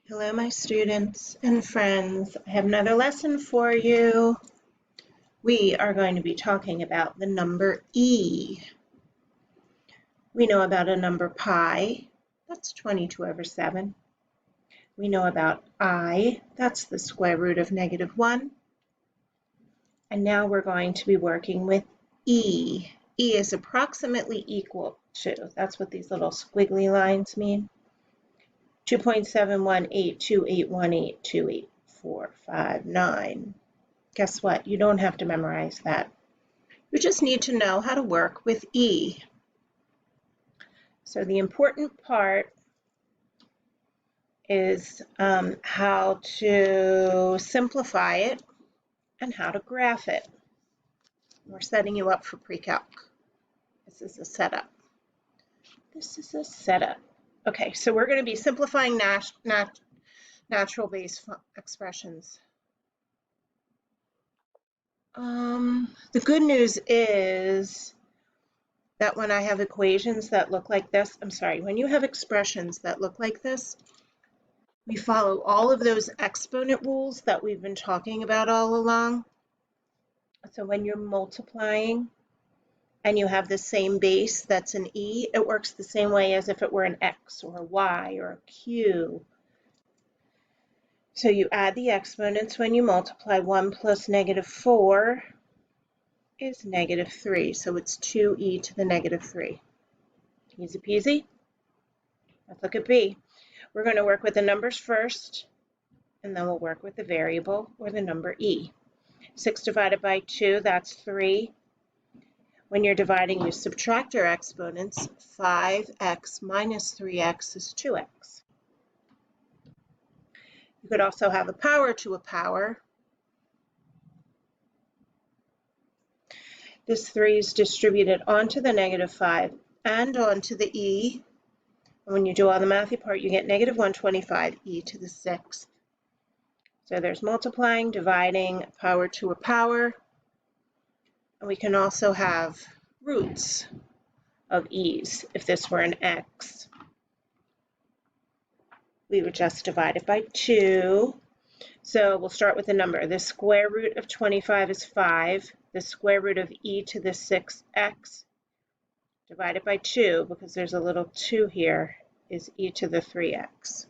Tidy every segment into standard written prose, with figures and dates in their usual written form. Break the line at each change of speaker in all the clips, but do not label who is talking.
Hello, my students and friends. I have another lesson for you. We are going to be talking about the number e. We know about a number pi, that's 22/7. We know about I, that's the square root of -1. And now we're going to be working with e. E is approximately equal to, that's what these little squiggly lines mean, 2.71828182845 Guess what? You don't have to memorize that. You just need to know how to work with E. So the important part is how to simplify it and how to graph it. We're setting you up for pre-calc. This is a setup. This is a setup. Okay, so we're going to be simplifying natural base expressions. The good news is that when I have equations that look like this, when you have expressions that look like this, we follow all of those exponent rules that we've been talking about all along. So when you're multiplying and you have the same base that's an e, it works the same way as if it were an x or a y or a q. So you add the exponents when you multiply. 1 plus -4 is -3, so it's 2e to the -3. Easy peasy. Let's look at B. We're going to work with the numbers first, and then we'll work with the variable or the number e. 6 divided by 2, that's 3. When you're dividing, you subtract your exponents. 5x minus 3x is 2x. You could also have a power to a power. This 3 is distributed onto the -5 and onto the e. And when you do all the mathy part, you get -125 e to the 6th. So there's multiplying, dividing, power to a power. And we can also have roots of e's. If this were an x, we would just divide it by 2. So we'll start with the number. The square root of 25 is 5. The square root of e to the 6x divided by 2, because there's a little 2 here, is e to the 3x.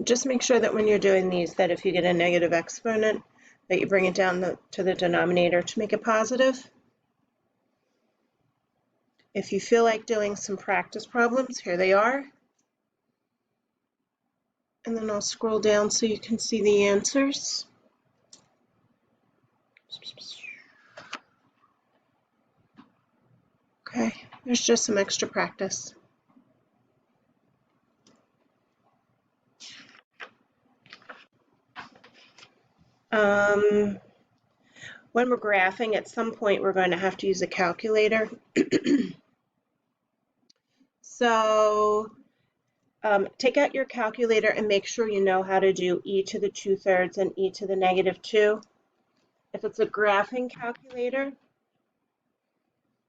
Just make sure that when you're doing these, that if you get a negative exponent, that you bring it down to the denominator to make it positive. If you feel like doing some practice problems, here they are. And then I'll scroll down so you can see the answers. Okay, there's just some extra practice. When we're graphing, at some point we're going to have to use a calculator. So take out your calculator and make sure you know how to do e to the 2/3 and e to the -2. If it's a graphing calculator,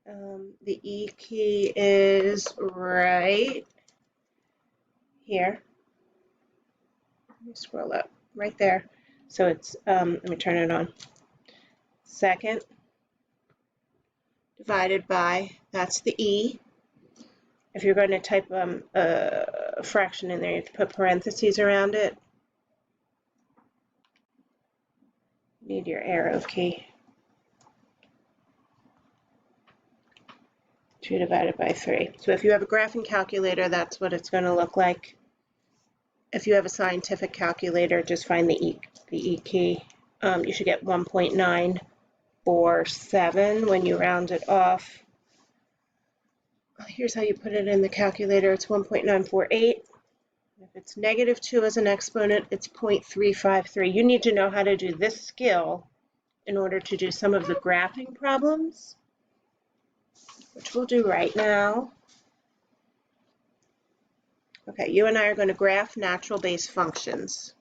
the e key is right here. Let me scroll up, right there. So it's, let me turn it on. Second divided by, that's the e. If you're going to type a fraction in there, you have to put parentheses around it. You need your arrow key. 2 divided by 3. So if you have a graphing calculator, that's what it's going to look like. If you have a scientific calculator, just find the e key. You should get 1.947 when you round it off. Here's how you put it in the calculator. It's 1.948. If it's -2 as an exponent, it's 0.353. You need to know how to do this skill in order to do some of the graphing problems, which we'll do right now. Okay, you and I are going to graph natural base functions.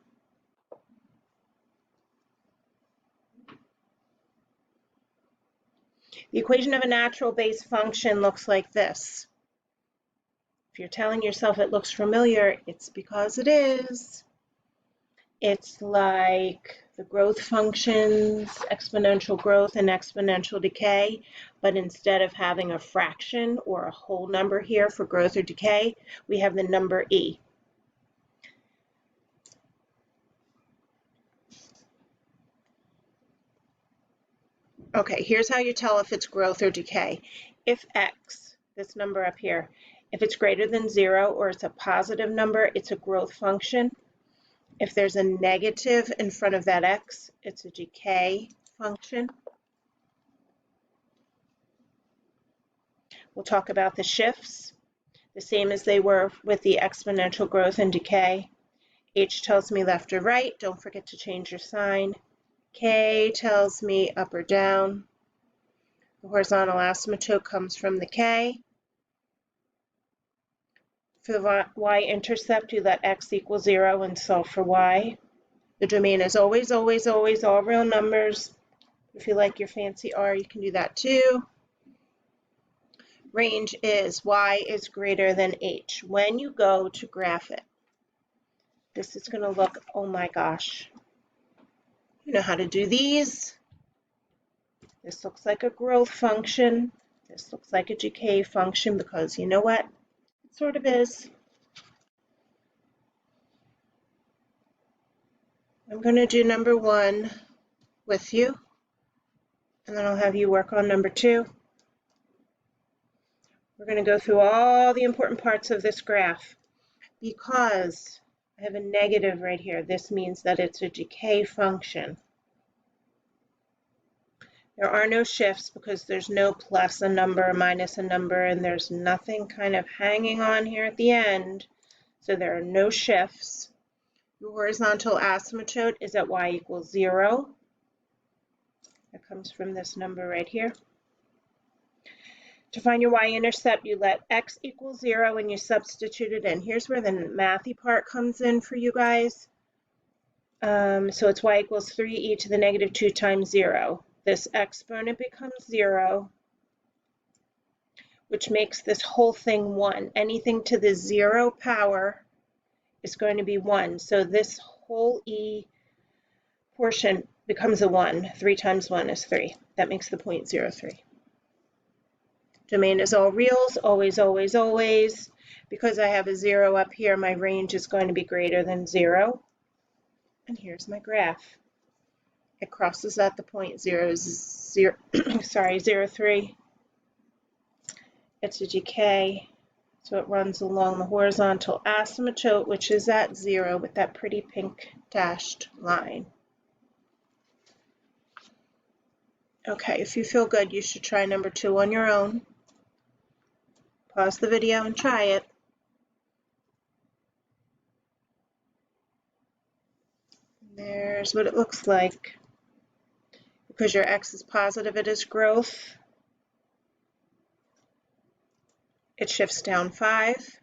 The equation of a natural base function looks like this. If you're telling yourself it looks familiar, it's because it is. It's like the growth functions, exponential growth and exponential decay, but instead of having a fraction or a whole number here for growth or decay, we have the number e. Okay, here's how you tell if it's growth or decay. If x, this number up here, if it's greater than 0 or it's a positive number, it's a growth function. If there's a negative in front of that x, it's a decay function. We'll talk about the shifts, the same as they were with the exponential growth and decay. H tells me left or right. Don't forget to change your sign. K tells me up or down. The horizontal asymptote comes from the K. For the y-intercept, you let x equal 0 and solve for y. The domain is always, always, always all real numbers. If you like your fancy R, you can do that too. Range is y is greater than h. When you go to graph it, this is going to look, oh my gosh. You know how to do these. This looks like a growth function. This looks like a decay function because you know what? It sort of is. I'm going to do number 1 with you, and then I'll have you work on number 2. We're going to go through all the important parts of this graph. Because I have a negative right here, this means that it's a decay function. There are no shifts because there's no plus a number, minus a number, and there's nothing kind of hanging on here at the end. So there are no shifts. Your horizontal asymptote is at y equals 0. That comes from this number right here. To find your y-intercept, you let x equal 0 and you substitute it in. Here's where the mathy part comes in for you guys. So it's y equals 3e to the negative 2 times 0. This exponent becomes 0, which makes this whole thing 1. Anything to the 0 power is going to be 1. So this whole e portion becomes a 1. 3 times 1 is 3. That makes the point 0.03. Domain is all reals, always, always, always. Because I have a 0 up here, my range is going to be greater than 0. And here's my graph. It crosses at the point 0.03. It's a decay. So it runs along the horizontal asymptote, which is at 0 with that pretty pink dashed line. Okay, if you feel good, you should try number 2 on your own. Pause the video and try it. There's what it looks like. Because your x is positive, it is growth. It shifts down 5.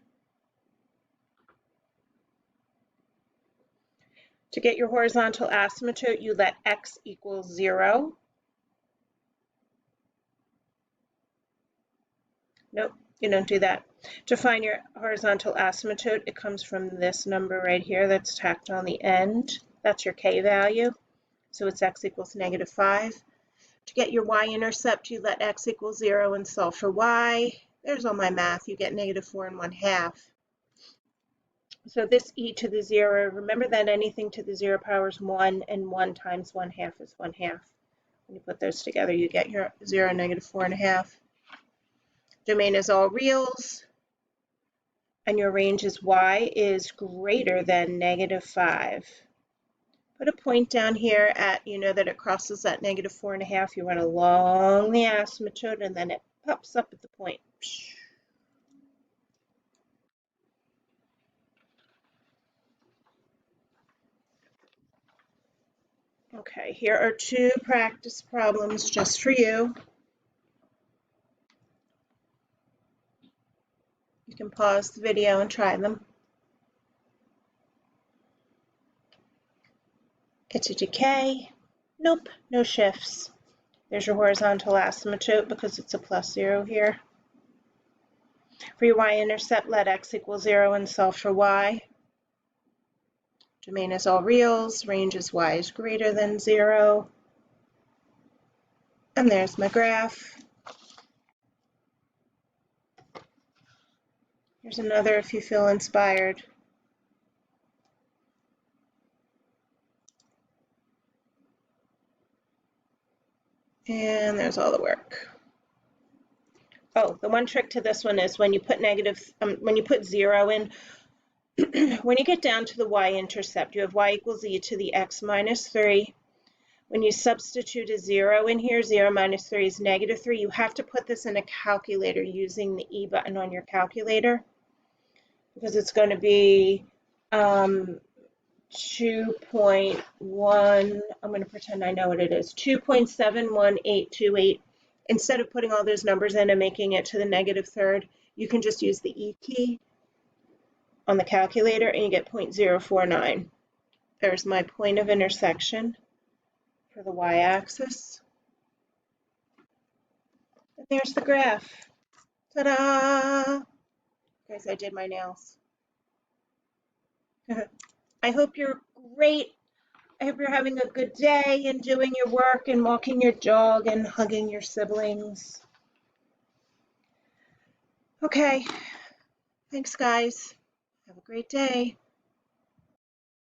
To get your horizontal asymptote, you let x equal 0. Nope, you don't do that. To find your horizontal asymptote, it comes from this number right here that's tacked on the end. That's your k value. So it's x equals negative 5. To get your y-intercept, you let x equal 0 and solve for y. There's all my math. You get negative 4 1/2. So this e to the 0, remember that anything to the 0 power is 1, and 1 times 1/2 is 1/2. When you put those together, you get your 0, negative 4 1/2. Domain is all reals, and your range is y is greater than negative 5. Put a point down here at, you know that it crosses at negative 4 1/2. You run along the asymptote, and then it pops up at the point. Okay, here are 2 practice problems just for you. You can pause the video and try them. It's a decay. Nope, no shifts. There's your horizontal asymptote because it's a +0 here. For your y-intercept, let x equal 0 and solve for y. Domain is all reals. Range is y is greater than 0. And there's my graph. Here's another if you feel inspired. And there's all the work. Oh, the one trick to this one is when you put when you put 0 in, when you get down to the y-intercept, you have y equals e to the x minus 3. When you substitute a 0 in here, 0 minus 3 is -3. You have to put this in a calculator using the E button on your calculator because it's going to be 2.1, I'm going to pretend I know what it is, 2.71828. Instead of putting all those numbers in and making it to the -3rd, you can just use the E key on the calculator and you get 0.049. There's my point of intersection for the y-axis. And there's the graph. Ta-da! Guys, I did my nails. I hope you're great. I hope you're having a good day and doing your work and walking your dog and hugging your siblings. Okay. Thanks, guys. Have a great day.